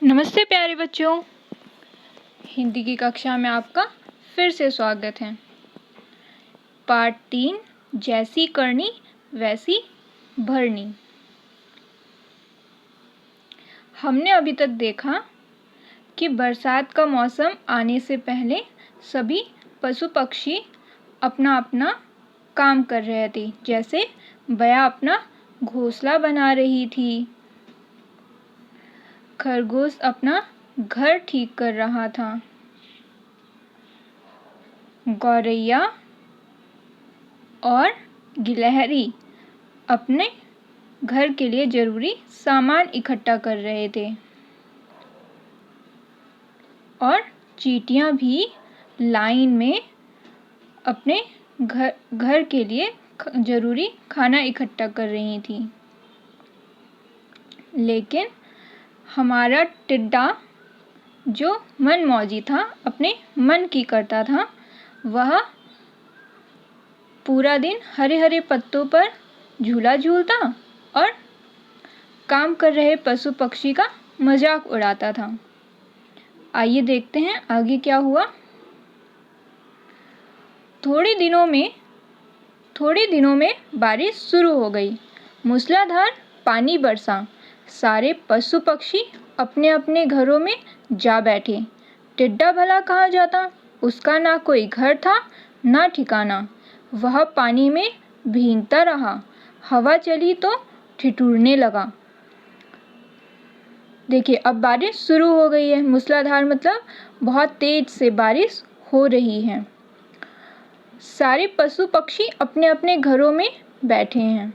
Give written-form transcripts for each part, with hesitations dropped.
नमस्ते प्यारे बच्चों, हिंदी की कक्षा में आपका फिर से स्वागत है। पार्ट 3, जैसी करनी वैसी भरनी। हमने अभी तक देखा कि बरसात का मौसम आने से पहले सभी पशु पक्षी अपना अपना काम कर रहे थे। जैसे बया अपना घोंसला बना रही थी, खरगोश अपना घर ठीक कर रहा था, गौरैया और गिलहरी अपने घर के लिए जरूरी सामान इकट्ठा कर रहे थे और चींटियां भी लाइन में अपने घर के लिए जरूरी खाना इकट्ठा कर रही थी। लेकिन हमारा टिड्डा जो मनमौजी था, अपने मन की करता था, वह पूरा दिन हरे हरे पत्तों पर झूला झूलता और काम कर रहे पशु पक्षी का मजाक उड़ाता था। आइए देखते हैं आगे क्या हुआ। थोड़े दिनों में बारिश शुरू हो गई। मूसलाधार पानी बरसा। सारे पशु पक्षी अपने अपने घरों में जा बैठे। टिड्डा भला कहाँ जाता? उसका ना कोई घर था ना ठिकाना। वह पानी में भीगता रहा। हवा चली तो ठिठुरने लगा। देखिए, अब बारिश शुरू हो गई है। मूसलाधार मतलब बहुत तेज से बारिश हो रही है। सारे पशु पक्षी अपने अपने घरों में बैठे हैं,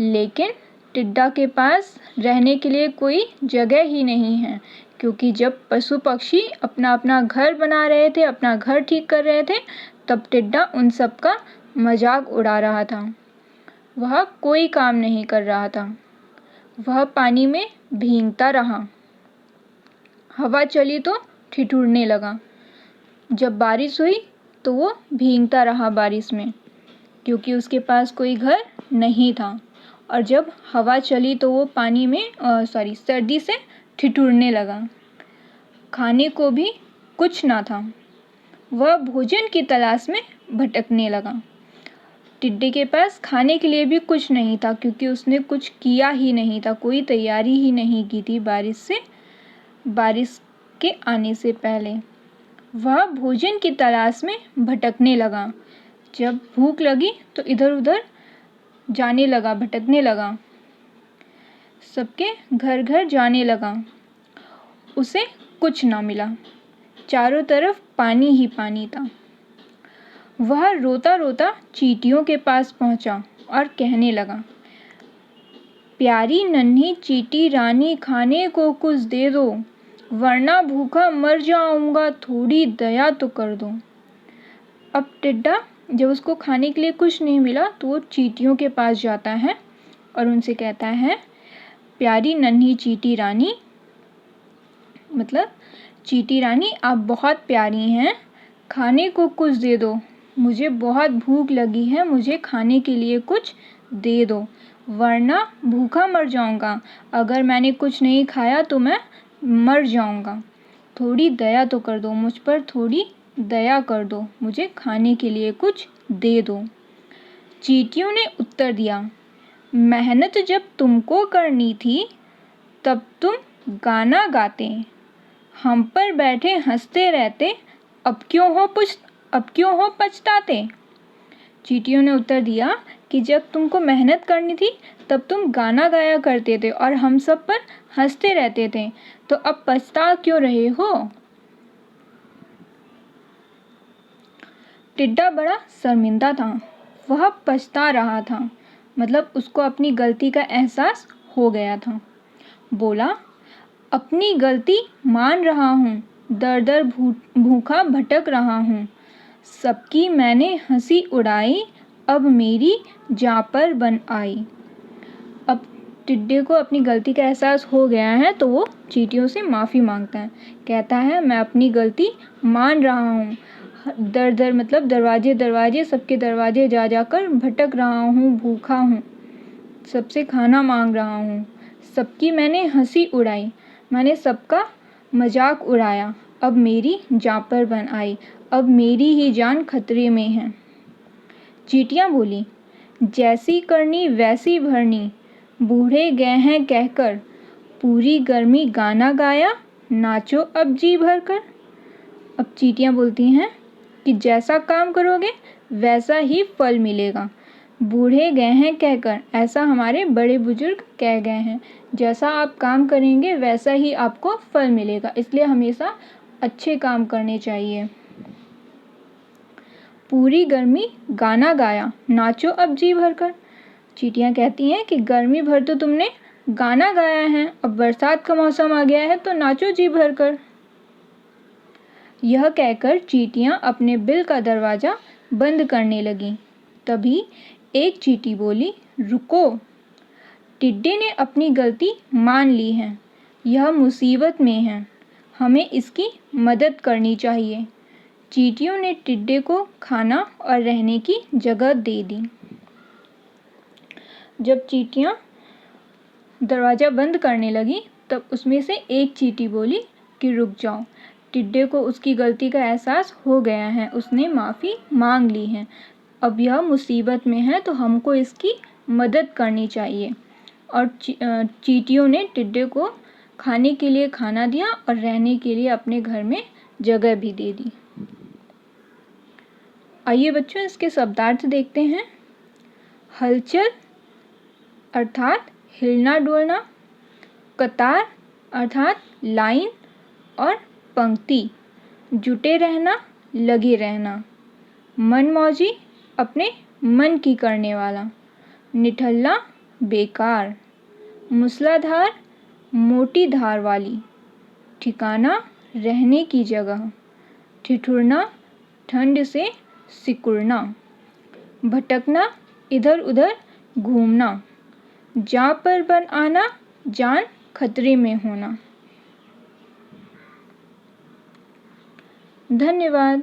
लेकिन टिड्डा के पास रहने के लिए कोई जगह ही नहीं है, क्योंकि जब पशु पक्षी अपना अपना घर बना रहे थे, अपना घर ठीक कर रहे थे, तब टिड्डा उन सब का मजाक उड़ा रहा था। वह कोई काम नहीं कर रहा था। वह पानी में भीगता रहा। हवा चली तो ठिठुरने लगा। जब बारिश हुई तो वो भीगता रहा बारिश में, क्योंकि उसके पास कोई घर नहीं था। और जब हवा चली तो वो पानी में सर्दी से ठिठुरने लगा। खाने को भी कुछ ना था। वह भोजन की तलाश में भटकने लगा। टिड्डे के पास खाने के लिए भी कुछ नहीं था, क्योंकि उसने कुछ किया ही नहीं था, कोई तैयारी ही नहीं की थी बारिश के आने से पहले। वह भोजन की तलाश में भटकने लगा। जब भूख लगी तो इधर उधर जाने लगा, भटकने लगा, सबके घर घर जाने लगा। उसे कुछ ना मिला। चारों तरफ पानी ही पानी था। वह रोता रोता चींटियों के पास पहुंचा और कहने लगा, प्यारी नन्ही चींटी रानी, खाने को कुछ दे दो, वरना भूखा मर जाऊंगा, थोड़ी दया तो कर दो। अब टिड्डा जब उसको खाने के लिए कुछ नहीं मिला तो वो चींटियों के पास जाता है और उनसे कहता है, प्यारी नन्ही चींटी रानी, मतलब चींटी रानी आप बहुत प्यारी हैं, खाने को कुछ दे दो, मुझे बहुत भूख लगी है, मुझे खाने के लिए कुछ दे दो, वरना भूखा मर जाऊंगा। अगर मैंने कुछ नहीं खाया तो मैं मर जाऊंगा। थोड़ी दया तो कर दो, मुझ पर थोड़ी दया कर दो, मुझे खाने के लिए कुछ दे दो। चींटियों ने उत्तर दिया, मेहनत जब तुमको करनी थी तब तुम गाना गाते, हम पर बैठे हंसते रहते, अब क्यों हो पछताते। चींटियों ने उत्तर दिया कि जब तुमको मेहनत करनी थी तब तुम गाना गाया करते थे और हम सब पर हंसते रहते थे, तो अब पछता क्यों रहे हो। टिड्डा बड़ा शर्मिंदा था। वह पछता रहा था, मतलब उसको अपनी गलती का एहसास हो गया था। बोला, अपनी गलती मान रहा हूँ, दर दर भूखा भटक रहा हूँ, सबकी मैंने हंसी उड़ाई, अब मेरी जाँ पर बन आई। अब टिड्डे को अपनी गलती का एहसास हो गया है तो वो चींटियों से माफ़ी मांगता है। कहता है, मैं अपनी गलती मान रहा हूँ, दर दर मतलब दरवाजे दरवाजे, सबके दरवाजे जा जाकर भटक रहा हूँ, भूखा हूँ, सबसे खाना मांग रहा हूँ, सबकी मैंने हंसी उड़ाई, मैंने सबका मजाक उड़ाया, अब मेरी जान पर बन आई, अब मेरी ही जान खतरे में है। चींटियाँ बोली, जैसी करनी वैसी भरनी, बूढ़े गए हैं कहकर, पूरी गर्मी गाना गाया, नाचो अब जी भर कर। अब चींटियाँ बोलती हैं कि जैसा काम करोगे वैसा ही फल मिलेगा। बूढ़े गए हैं कहकर, ऐसा हमारे बड़े बुजुर्ग कह गए हैं, जैसा आप काम करेंगे वैसा ही आपको फल मिलेगा, इसलिए हमेशा अच्छे काम करने चाहिए। पूरी गर्मी गाना गाया, नाचो अब जी भर कर। चींटियाँ कहती हैं कि गर्मी भर तो तुमने गाना गाया है, अब बरसात का मौसम आ गया है तो नाचो जी भर कर। यह कहकर चींटियाँ अपने बिल का दरवाज़ा बंद करने लगीं। तभी एक चींटी बोली, रुको, टिड्डे ने अपनी गलती मान ली है, यह मुसीबत में है, हमें इसकी मदद करनी चाहिए। चींटियों ने टिड्डे को खाना और रहने की जगह दे दी। जब चींटियाँ दरवाज़ा बंद करने लगी तब उसमें से एक चींटी बोली कि रुक जाओ, टिड्डे को उसकी गलती का एहसास हो गया है, उसने माफ़ी मांग ली है, अब यह मुसीबत में है तो हमको इसकी मदद करनी चाहिए। और चींटियों ने टिड्डे को खाने के लिए खाना दिया और रहने के लिए अपने घर में जगह भी दे दी। आइए बच्चों इसके शब्दार्थ देखते हैं। हलचल अर्थात हिलना डुलना, कतार अर्थात लाइन और पंक्ति, जुटे रहना, लगे रहना, मनमौजी अपने मन की करने वाला, निठल्ला बेकार, मूसलाधार मोटी धार वाली, ठिकाना रहने की जगह, ठिठुरना ठंड से सिकुड़ना, भटकना इधर उधर घूमना, जान पर बन आना जान खतरे में होना। धन्यवाद।